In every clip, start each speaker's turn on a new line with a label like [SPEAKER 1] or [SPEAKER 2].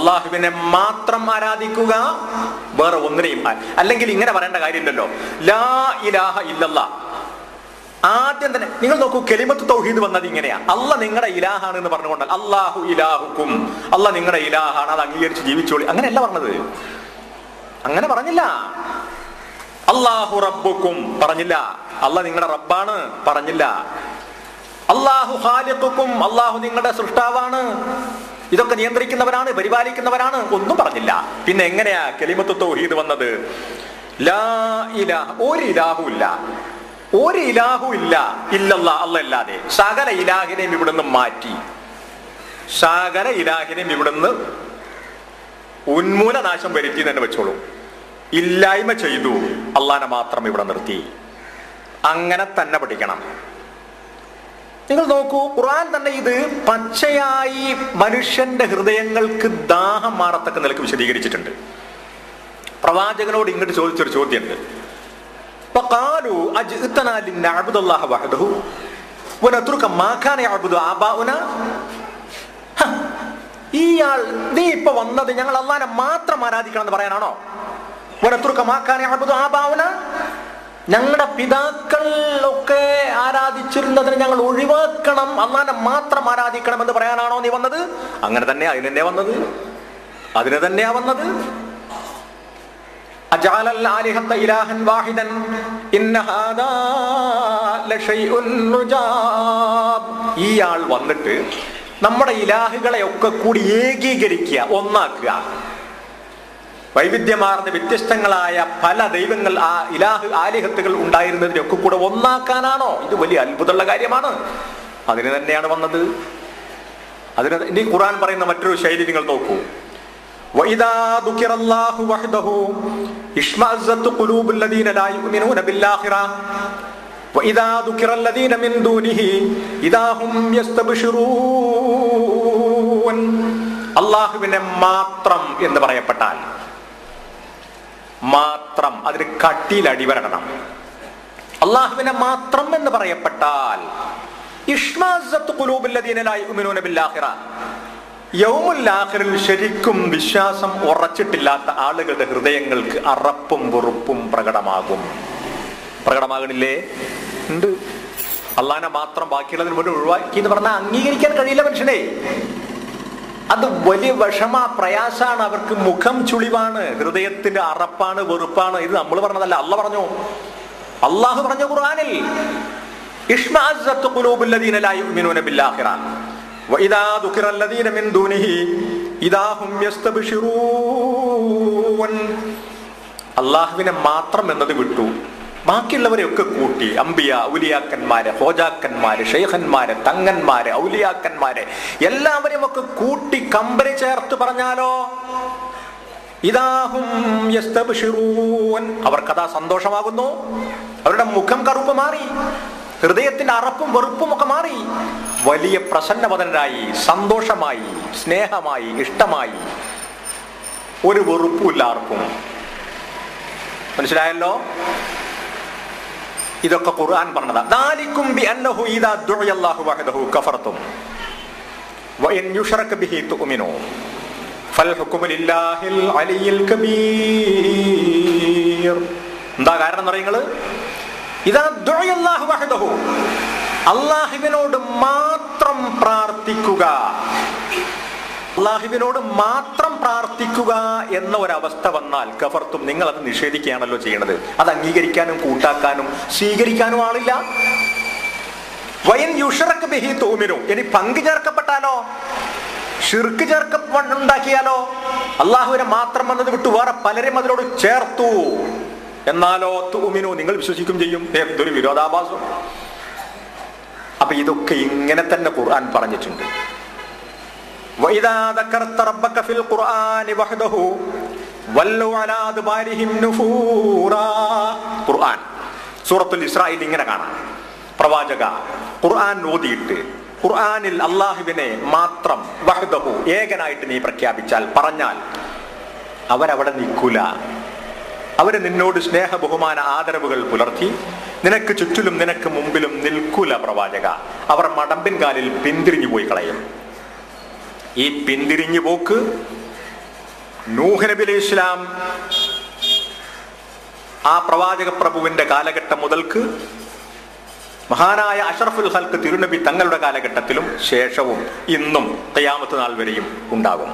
[SPEAKER 1] അള്ളാഹുവിനെ മാത്രം ആരാധിക്കുക, വേറെ ഒന്നിനെയും. അല്ലെങ്കിൽ ഇങ്ങനെ പറയേണ്ട കാര്യമില്ലല്ലോ, ലാ ഇലാഹ ഇല്ലല്ലാഹ്. ആദ്യം തന്നെ നിങ്ങൾ നോക്കൂ, കലിമത്ത് തൗഹീദ് വന്നത് ഇങ്ങനെയാ. അല്ല നിങ്ങളുടെ ഇലാഹാണ് എന്ന് പറഞ്ഞുകൊണ്ടാൽ അല്ലാഹു ഇലാഹുക്കും, അല്ല നിങ്ങളുടെ ഇലാഹാണ്, അത് അംഗീകരിച്ച് ജീവിച്ചോളി, അങ്ങനെയല്ല പറഞ്ഞത്. അങ്ങനെ പറഞ്ഞില്ല. അല്ലാഹു റബ്ബുക്കും പറഞ്ഞില്ല, അല്ല നിങ്ങളുടെ റബ്ബാണ് പറഞ്ഞില്ല. അല്ലാഹു ഖാലിഖുക്കും, അല്ലാഹു നിങ്ങളുടെ സൃഷ്ടാവാണ്, ഇതൊക്കെ നിയന്ത്രിക്കുന്നവരാണ്, പരിപാലിക്കുന്നവരാണ്, ഒന്നും പറഞ്ഞില്ല. പിന്നെ എങ്ങനെയാ കലിമത്ത് തൗഹീദ് വന്നത്? ലാ ഇലാഹ, ഒരു ഇലാഹു ഇല്ല, ഒരു ഇലാഹു ഇല്ല ഇല്ലല്ലാ, അല്ലാതെ. സകല ഇലാഹിനെയും ഇവിടുന്ന് മാറ്റി, സകല ഇലാഹിനെയും ഇവിടുന്ന് ഉന്മൂലനാശം വരുത്തി തന്നെ വെച്ചോളൂ. ഇല്ലായ്മ ചെയ്തു, അള്ളാനെ മാത്രം ഇവിടെ നിർത്തി. അങ്ങനെ തന്നെ പഠിക്കണം. നിങ്ങൾ നോക്കൂ, ഖുർആൻ തന്നെ ഇത് പച്ചയായി മനുഷ്യന്റെ ഹൃദയങ്ങൾക്ക് ദാഹം മാറത്തക്ക നിലക്ക് വിശദീകരിച്ചിട്ടുണ്ട്. പ്രവാചകനോട് ഇങ്ങോട്ട് ചോദിച്ചൊരു ചോദ്യമുണ്ട്. ഇയാൾ നീ ഇപ്പൊ വന്നത് ഞങ്ങൾ അള്ളാനെ മാത്രം ആരാധിക്കണം എന്ന് പറയാനാണോ? ഞങ്ങളുടെ പിതാക്കൾ ഒക്കെ ആരാധിച്ചിരുന്നതിന് ഞങ്ങൾ ഒഴിവാക്കണം, അള്ളാനെ മാത്രം ആരാധിക്കണം എന്ന് പറയാനാണോ നീ വന്നത്? അങ്ങനെ തന്നെ, അതിന് തന്നെയാ വന്നത്, അതിന് തന്നെയാ വന്നത്. അജഅലൽ ആലിഹത ഇലാഹൻ വാഹിദൻ ഇന്ന ഹാദാ ലശൈഉൻ നുജാബ്. ഇയാൾ വന്നിട്ട് നമ്മുടെ ഇലാഹുകളെ ഒക്കെ കൂടി ഏകീകരിക്കുക, ഒന്നാക്കുക. വൈവിധ്യമാർന്ന വ്യത്യസ്തങ്ങളായ പല ദൈവങ്ങൾ, ആ ഇലാഹ് ആലിഹത്തുകൾ ഉണ്ടായിരുന്നതിനൊക്കെ കൂടെ ഒന്നാക്കാനാണോ? ഇത് വലിയ അത്ഭുതമുള്ള കാര്യമാണ്. അതിന് തന്നെയാണ് വന്നത്. അതിന് ഇനി ഖുർആൻ പറയുന്ന മറ്റൊരു ശൈലി നിങ്ങൾ നോക്കൂ. وَإِذَا ذُكِرَ اللَّهُ وَحْدَهُ اشْمَأَزَّتْ قُلُوبُ الَّذِينَ لَا يُؤْمِنُونَ بِالْآخِرَةِ وَإِذَا ذُكِرَ الَّذِينَ مِن دُونِهِ إِذَا هُمْ يَسْتَبْشِرُونَ. അല്ലാഹുവിനെ മാത്രം എന്ന് പറയപ്പെട്ടാൽ, മാത്രം, അതിന് കട്ടിയിൽ അടിവരടണം. അല്ലാഹുവിനെ മാത്രം എന്ന് പറയപ്പെട്ടാൽ ഇഷ്മഅസ്സത്ത് ഖുലൂബുൽ ലദീന ലാ യുഅ്മിനൂന ബിൽ ആഖിറ, യൗമുൽ ആഖിറിൽ ശരിക്കും വിശ്വാസം ഉറച്ചിട്ടില്ലാത്ത ആളുകളുടെ ഹൃദയങ്ങൾക്ക് അറപ്പും വെറുപ്പും പ്രകടമാകണില്ലേ? ഉണ്ട്. അള്ളാനെ മാത്രം ബാക്കിയുള്ളതിന് മുന്നേ ഒഴിവാക്കി എന്ന് പറഞ്ഞാൽ അംഗീകരിക്കാൻ കഴിയില്ല മനുഷ്യനെ. അത് വലിയ വിഷമാ, പ്രയാസാണ്, അവർക്ക് മുഖം ചുളിവാണ്, ഹൃദയത്തിന്റെ അറപ്പാണ്, വെറുപ്പാണ്. ഇത് നമ്മൾ പറഞ്ഞതല്ല, അല്ല പറഞ്ഞു, അള്ളാഹു പറഞ്ഞു ഖുർആനിൽ. ഇഷ്മഅസ്സത്ത് ഖുലൂബുൽ ലദീന ലാ യുഅ്മിനൂന ബിൽ ആഖിറ വഇദാ ദുകിറ അല്ലദീന മിൻ ദൂനിഹി ഇദാ ഹും യസ്തബ്ശിറൂൻ. അള്ളാഹുവിനെ മാത്രം എന്നത് വിട്ടു, ബാക്കിയുള്ളവരെയൊക്കെ കൂട്ടി. അമ്പിയ, ഔലിയാക്കന്മാര്, ഹോജാക്കന്മാര്, ഷെയ്ഖന്മാര്, തങ്ങന്മാര്, ഔലിയാക്കന്മാര് എല്ലാവരെയും ഒക്കെ കൂട്ടി കമ്പനി ചേർത്ത് പറഞ്ഞാലോ ഇദാഹും യസ്തബ്ശിറൂൻ, അവർക്കതാ സന്തോഷമാകുന്നു. അവരുടെ മുഖം കറുപ്പ് മാറി, ഹൃദയത്തിന്റെ അറപ്പും വെറുപ്പും ഒക്കെ മാറി, വലിയ പ്രസന്നവദനായി, സന്തോഷമായി, സ്നേഹമായി, ഇഷ്ടമായി, ഒരു വെറുപ്പുമില്ല ആർക്കും. മനസ്സിലായല്ലോ? ഇതൊക്കെ ഖുർആൻ പറഞ്ഞതാ. ദാലികും ബിഅന്നഹു ഇദാ ദുഇയല്ലാഹു വഹദഹു കഫർതും വഇൻ യുശ്റക ബിഹി തുഅ്മിനൂ ഫൽ ഹുക്മു ലില്ലാഹിൽ അലിയിൽ കബീർ. എന്താ കാരണം എന്ന് പറയുന്നത്? ഇദാ ദുഇയല്ലാഹു വഹദഹു, അല്ലാഹുവിനോട് മാത്രം പ്രാർത്ഥിക്കുക, അള്ളാഹുവിനോട് മാത്രം പ്രാർത്ഥിക്കുക എന്ന ഒരവസ്ഥ വന്നാൽ കഫർത്തും, നിങ്ങൾ അത് നിഷേധിക്കുകയാണല്ലോ ചെയ്യുന്നത്. അത് അംഗീകരിക്കാനും കൂട്ടാക്കാനും സ്വീകരിക്കാനും ആളില്ല. വയൻ യുശ്റക ബിഹി തുഅ്മിനൂ, ഇനി പങ്കു ചേർക്കപ്പെട്ടാലോ, ഷിർക്ക് ചേർക്കപ്പെട്ടുണ്ടാക്കിയാലോ, അള്ളാഹുവിനെ മാത്രം വന്നത് വിട്ടു വേറെ പലരും അതിനോട് ചേർത്തു എന്നാലോ തുഅ്മിനൂ, നിങ്ങൾ വിശ്വസിക്കും ചെയ്യും. എന്തൊരു വിരോധാഭാസം! അപ്പൊ ഇതൊക്കെ ഇങ്ങനെ തന്നെ ഖുർആൻ പറഞ്ഞിട്ടുണ്ട്. وَإِذَا ذَكَرْتَ رَبَّكَ فِي الْقُرْآنِ وَحْدَهُ وَلَّوْا عَلَى أَدْبَارِهِمْ نُفُورًا. ഖുർആൻ സൂറത്തുൽ ഇസ്രായിൽ ഇങ്ങനെ കാണാം. പ്രവാചക ഖുർആൻ ഓതിയിട്ട് ഖുർആനിൽ അല്ലാഹുവിനെ മാത്രം വഹ്ദഹു ഏകനായിട്ട് നീ പ്രഖ്യാപിച്ചാൽ, പറഞ്ഞാൽ, അവരവിടെ നിൽക്കൂല. അവര് നിന്നോട് സ്നേഹ ബഹുമാന ആദരവുകൾ പുലർത്തി നിനക്ക് ചുറ്റിലും നിനക്ക് മുമ്പിലും നിൽക്കൂല പ്രവാചക. അവർ മടമ്പിൻ കാലിൽ പിന്തിരിഞ്ഞു പോയി കളയും. ഈ പിന്തിരിഞ്ഞു പോക്ക് നൂഹ് നബി അലൈഹി ഇസ്ലാം ആ പ്രവാചക പ്രഭുവിന്റെ കാലഘട്ടം മുതൽക്ക് മഹാനായ അഷ്റഫുൽ ഖൽഖ് തിരുനബി തങ്ങളുടെ കാലഘട്ടത്തിലും ശേഷവും ഇന്നും ഖിയാമത്ത് നാൾ വരെയും ഉണ്ടാകും,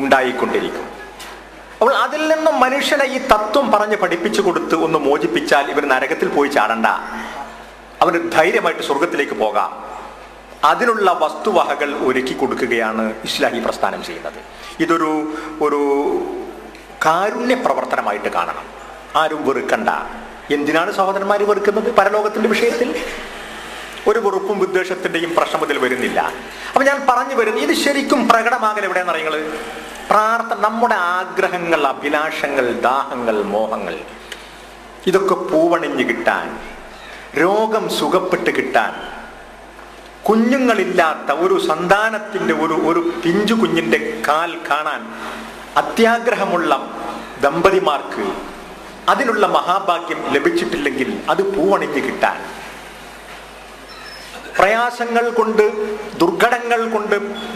[SPEAKER 1] ഉണ്ടായിക്കൊണ്ടിരിക്കും. അപ്പോൾ അതിൽ നിന്നും മനുഷ്യനെ ഈ തത്വം പറഞ്ഞ് പഠിപ്പിച്ചു കൊടുത്ത് ഒന്ന് മോചിപ്പിച്ചാൽ ഇവർ നരകത്തിൽ പോയി ചാടണ്ട, അവന് ധൈര്യമായിട്ട് സ്വർഗത്തിലേക്ക് പോകാം. അതിനുള്ള വസ്തുവകകൾ ഒരുക്കി കൊടുക്കുകയാണ് ഇസ്ലാഹി പ്രസ്ഥാനം ചെയ്യുന്നത്. ഇതൊരു കാരുണ്യ പ്രവർത്തനമായിട്ട് കാണണം. ആരും വെറുക്കണ്ട. എന്തിനാണ് സഹോദരന്മാർ വെറുക്കുന്നത്? പരലോകത്തിന്റെ വിഷയത്തിൽ ഒരു വെറുപ്പും വിദ്വേഷത്തിന്റെയും പ്രശ്നം ഇതിൽ വരുന്നില്ല. അപ്പൊ ഞാൻ പറഞ്ഞു വരുന്നത് ഇത് ശരിക്കും പ്രകടമാകൽ എവിടെയാണെന്ന് അറിയുന്നത്? പ്രാർത്ഥന, നമ്മുടെ ആഗ്രഹങ്ങൾ, അഭിലാഷങ്ങൾ, ദാഹങ്ങൾ, മോഹങ്ങൾ, ഇതൊക്കെ പൂവണിഞ്ഞ് കിട്ടാൻ, രോഗം സുഖപ്പെട്ട് കിട്ടാൻ, കുഞ്ഞുങ്ങളില്ലാത്ത ഒരു സന്താനത്തിന്റെ ഒരു പിഞ്ചു കുഞ്ഞിന്റെ കാൽ കാണാൻ അത്യാഗ്രഹമുള്ള ദമ്പതിമാർക്ക് അതിനുള്ള മഹാഭാഗ്യം ലഭിച്ചിട്ടില്ലെങ്കിൽ അത് പൂവണിഞ്ഞ് കിട്ടാൻ, പ്രയാസങ്ങൾ കൊണ്ട്, ദുർഘടങ്ങൾ കൊണ്ട്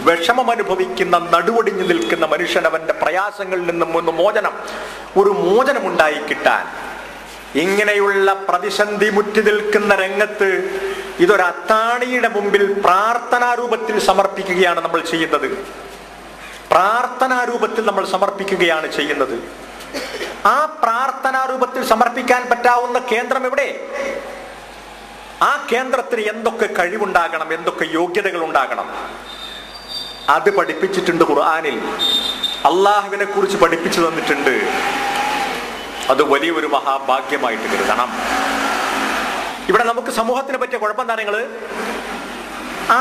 [SPEAKER 1] വിഷമമനുഭവിക്കുന്ന, നടുവൊടിഞ്ഞു നിൽക്കുന്ന മനുഷ്യൻ അവന്റെ പ്രയാസങ്ങളിൽ നിന്നും ഒരു മോചനം ഉണ്ടായി കിട്ടാൻ, ഇങ്ങനെയുള്ള പ്രതിസന്ധി മുറ്റി നിൽക്കുന്ന രംഗത്ത് ഇതൊരു അത്താണിയുടെ മുമ്പിൽ പ്രാർത്ഥനാരൂപത്തിൽ സമർപ്പിക്കുകയാണ് നമ്മൾ ചെയ്യുന്നത്. പ്രാർത്ഥനാരൂപത്തിൽ നമ്മൾ സമർപ്പിക്കുകയാണ് ചെയ്യുന്നത്. ആ പ്രാർത്ഥനാരൂപത്തിൽ സമർപ്പിക്കാൻ പറ്റാവുന്ന കേന്ദ്രം എവിടെ? ആ കേന്ദ്രത്തിന് എന്തൊക്കെ കഴിവുണ്ടാകണം, എന്തൊക്കെ യോഗ്യതകൾ ഉണ്ടാകണം, അത് പഠിപ്പിച്ചിട്ടുണ്ട് ഖുർആനിൽ. അള്ളാഹുവിനെ കുറിച്ച് പഠിപ്പിച്ചു തന്നിട്ടുണ്ട്. അത് വലിയൊരു മഹാഭാഗ്യമായിട്ട് കരുതണം. ഇവിടെ നമുക്ക് സമൂഹത്തിനെ പറ്റിയ കുഴപ്പം എന്താ? നിങ്ങള്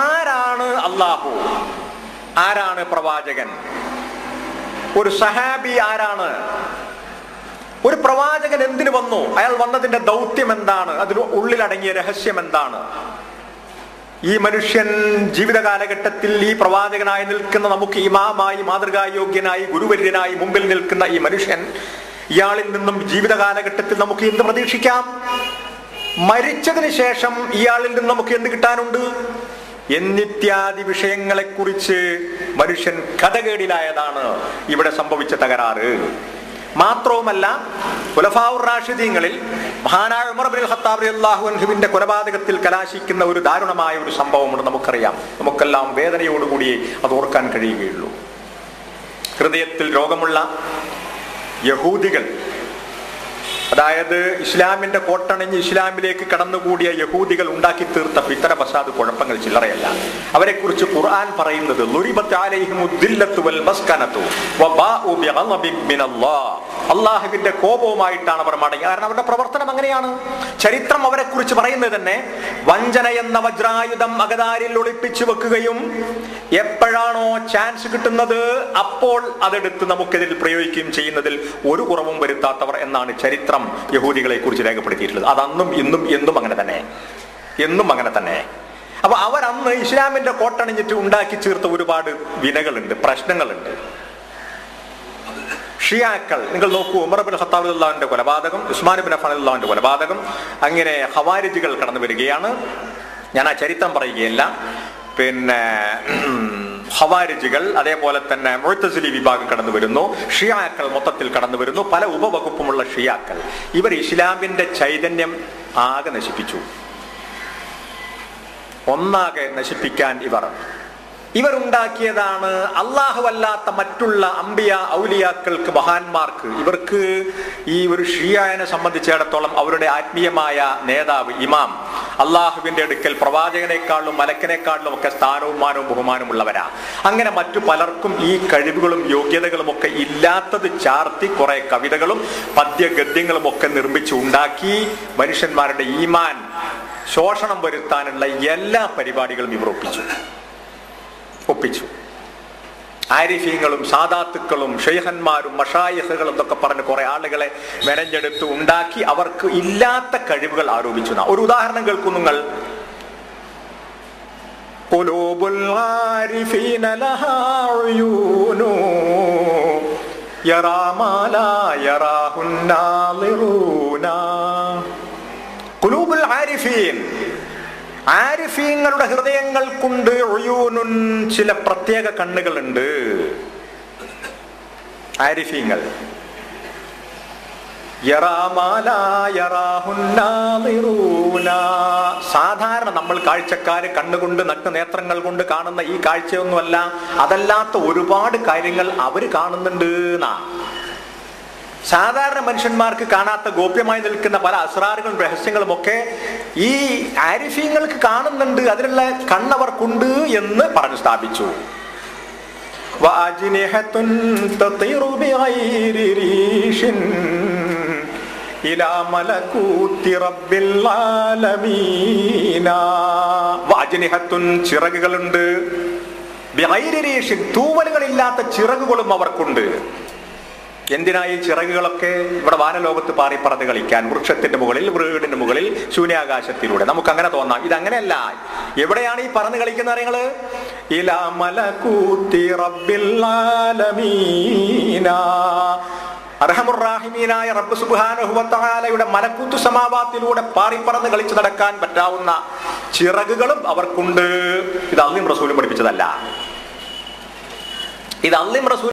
[SPEAKER 1] ആരാണ് അള്ളാഹു, ആരാണ് പ്രവാചകൻ, ഒരു സഹാബി ആരാണ്, ഒരു പ്രവാചകൻ എന്തിനു വന്നു, അയാൾ വന്നതിന്റെ ദൗത്യം എന്താണ്, അതിന് ഉള്ളിലടങ്ങിയ രഹസ്യം എന്താണ്? ഈ മനുഷ്യൻ ജീവിത കാലഘട്ടത്തിൽ ഈ പ്രവാചകനായി നിൽക്കുന്ന, നമുക്ക് ഇമാമായി, മാതൃകായോഗ്യനായി, ഗുരുവര്യനായി മുമ്പിൽ നിൽക്കുന്ന ഈ മനുഷ്യൻ, ഇയാളിൽ നിന്നും ജീവിത കാലഘട്ടത്തിൽ നമുക്ക് എന്ത് പ്രതീക്ഷിക്കാം? മരിച്ചതിന് ശേഷം ഇയാളിൽ നിന്ന് നമുക്ക് എന്ത് കിട്ടാനുണ്ട് എന്നിത്യാദി വിഷയങ്ങളെ കുറിച്ച് മനുഷ്യൻ കഥകേടിലായതാണ് ഇവിടെ സംഭവിച്ച തകരാറ്. മാത്രവുമല്ല, ഖുലഫാഉർ റാഷിദീങ്ങളിൽ മഹാനായ ഉമർ ഇബ്നുൽ ഖത്താബ് റളിയല്ലാഹു അൻഹുവിന്റെ കൊലപാതകത്തിൽ കലാശിക്കുന്ന ഒരു ദാരുണമായ ഒരു സംഭവമുണ്ട്. നമുക്കറിയാം, നമുക്കെല്ലാം വേദനയോടുകൂടി അത് ഓർക്കാൻ കഴിയുകയുള്ളൂ. ഹൃദയത്തിൽ രോഗമുള്ള യഹൂദികൾ, അതായത് ഇസ്ലാമിന്റെ കോട്ടണിഞ്ഞ് ഇസ്ലാമിലേക്ക് കടന്നുകൂടിയ യഹൂദികൾ ഉണ്ടാക്കി തീർത്ത ഫിത്തന ഫസാദ് കുഴപ്പങ്ങൾ ചില്ലറയല്ല. അവരെ കുറിച്ച് ഖുർആൻ പറയുന്നത് അള്ളാഹുവിന്റെ കോപവുമായിട്ടാണ് അവർ മടങ്ങി. കാരണം അവരുടെ പ്രവർത്തനം അങ്ങനെയാണ്. ചരിത്രം അവരെ കുറിച്ച് പറയുന്നത് തന്നെ വഞ്ചന എന്ന വജ്രായുധം അകതാരിൽ ഒളിപ്പിച്ചു വെക്കുകയും എപ്പോഴാണോ ചാൻസ് കിട്ടുന്നത് അപ്പോൾ അതെടുത്ത് നമുക്കെതിൽ പ്രയോഗിക്കുകയും ചെയ്യുന്നതിൽ ഒരു കുറവും വരുത്താത്തവർ എന്നാണ് ചരിത്രം യഹൂദികളെ കുറിച്ച് രേഖപ്പെടുത്തിയിട്ടുള്ളത്. അതന്നും ഇന്നും എന്നും അങ്ങനെ തന്നെ, എന്നും അങ്ങനെ തന്നെ. അപ്പൊ അവരന്ന് ഇസ്ലാമിന്റെ കോട്ടണിഞ്ഞിട്ട് ഉണ്ടാക്കി ചേർത്ത ഒരുപാട് വിനകളുണ്ട്, പ്രശ്നങ്ങളുണ്ട്. ഷിയാക്കൾ നിങ്ങൾ നോക്കൂ, ഉമർ ഇബ്നുൽ ഖത്താബ് റളിയല്ലാഹുവിന്റെ കൊലപാതകം, ഉസ്മാൻ ഇബ്നു അഫ്ഫാൻ റളിയല്ലാഹുവിന്റെ കൊലപാതകം, അങ്ങനെ ഖവാരിജികൾ കടന്നു വരികയാണ്. ഞാൻ ആ ചരിത്രം പറയുകയല്ല. പിന്നെ ഖവാരിജികൾ, അതേപോലെ തന്നെ മുഅ്തസിലി വിഭാഗം കടന്നു വരുന്നു, ഷിയാക്കൾ മൊത്തത്തിൽ കടന്നു വരുന്നു, പല ഉപവകുപ്പുമുള്ള ഷിയാക്കൾ. ഇവർ ഇസ്ലാമിന്റെ ചൈതന്യം ആകെ നശിപ്പിച്ചു. ഒന്നാകെ നശിപ്പിക്കാൻ ഇവരുണ്ടാക്കിയതാണ്. അല്ലാഹുവല്ലാത്ത മറ്റുള്ള അംബിയ ഔലിയാക്കൾക്ക്, മഹാന്മാർക്ക്, ഇവർക്ക് ഈ ഒരു ഷിയാനെ സംബന്ധിച്ചിടത്തോളം അവരുടെ ആത്മീയമായ നേതാവ്, ഇമാം, അള്ളാഹുവിന്റെ അടുക്കൽ പ്രവാചകനേക്കാളും മലക്കിനേക്കാളും ഒക്കെ സ്ഥാനവും മാനവും ബഹുമാനവും ഉള്ളവരാ. അങ്ങനെ മറ്റു പലർക്കും ഈ കഴിവുകളും യോഗ്യതകളും ഒക്കെ ഇല്ലാത്തത് ചാർത്തി കുറെ കവിതകളും പദ്യഗദ്യങ്ങളും ഒക്കെ നിർമ്മിച്ച് ഉണ്ടാക്കി മനുഷ്യന്മാരുടെ ഈമാൻ ശോഷണം വരുത്താനുള്ള എല്ലാ പരിപാടികളും ഇവർ ഒപ്പിച്ചു. ആരിഫീങ്ങളും സാദാത്തുക്കളും ഷെയ്ഖന്മാരും മഷായിഖുകളും എന്നൊക്കെ പറഞ്ഞ് കുറെ ആളുകളെ മെനഞ്ഞെടുത്ത് ഉണ്ടാക്കി അവർക്ക് ഇല്ലാത്ത കഴിവുകൾ ആരോപിച്ചു. ഒരു ഉദാഹരണം കേൾക്കൂ നിങ്ങൾ. ഖുലൂബുൽ ആരിഫീന ലഹാ ഉയൂനു യറാ മാ ലാ യറാഹുൻ നാളിറൂന. ഖുലൂബുൽ ആരിഫീൻ, ആരിഫീങ്ങളുടെ ഹൃദയങ്ങൾക്കുണ്ട് ഉയൂനുൻ, ചില പ്രത്യേക കണ്ണുകളുണ്ട്. ആരിഫീങ്ങൾ. സാധാരണ നമ്മൾ കാഴ്ചക്കാര് കണ്ണുകൊണ്ട് നേത്രങ്ങൾ കൊണ്ട് കാണുന്ന ഈ കാഴ്ചയൊന്നുമല്ല, അതല്ലാത്ത ഒരുപാട് കാര്യങ്ങൾ അവര് കാണുന്നുണ്ട് എന്നാ. സാധാരണ മനുഷ്യന്മാർക്ക് കാണാത്ത ഗോപ്യമായി നിൽക്കുന്ന പല അസ്റാറുകളും രഹസ്യങ്ങളും ഒക്കെ ഈ ആരിഫീങ്ങൾക്ക് കാണുന്നുണ്ട്, അതിനുള്ള കണ്ണവർക്കുണ്ട് എന്ന് പറഞ്ഞു സ്ഥാപിച്ചു. ചിറകുകളുണ്ട്, തൂവലുകളില്ലാത്ത ചിറകുകളും അവർക്കുണ്ട്. എന്തിനായി ചിറകുകളൊക്കെ? ഇവിടെ വാനലോകത്ത് പാറി പറന്ന് കളിക്കാൻ, വൃക്ഷത്തിന്റെ മുകളിൽ, വീടിന്റെ മുകളിൽ, ശൂന്യാകാശത്തിലൂടെ. നമുക്ക് അങ്ങനെ തോന്നാം, ഇതങ്ങനെയല്ല. എവിടെയാണ് ഈ പറന്ന് കളിക്കുന്ന അറിയങ്ങള്? ഇലാ മലകൂത്തി റബ്ബിൽ ആലമീന, അർഹമുർറാഹിമീനായ റബ്ബ് സുബ്ഹാനഹു വ തആലയുടെ മലക്കൂത്ത് സമാവാത്തിലൂടെ പാറിപ്പറന്ന് കളിച്ചു നടക്കാൻ പറ്റാവുന്ന ചിറകുകളും അവർക്കുണ്ട്. ഇത് അള്ളയും റസൂലും പഠിപ്പിച്ചതല്ല. ഇത് അള്ളയും റസൂലും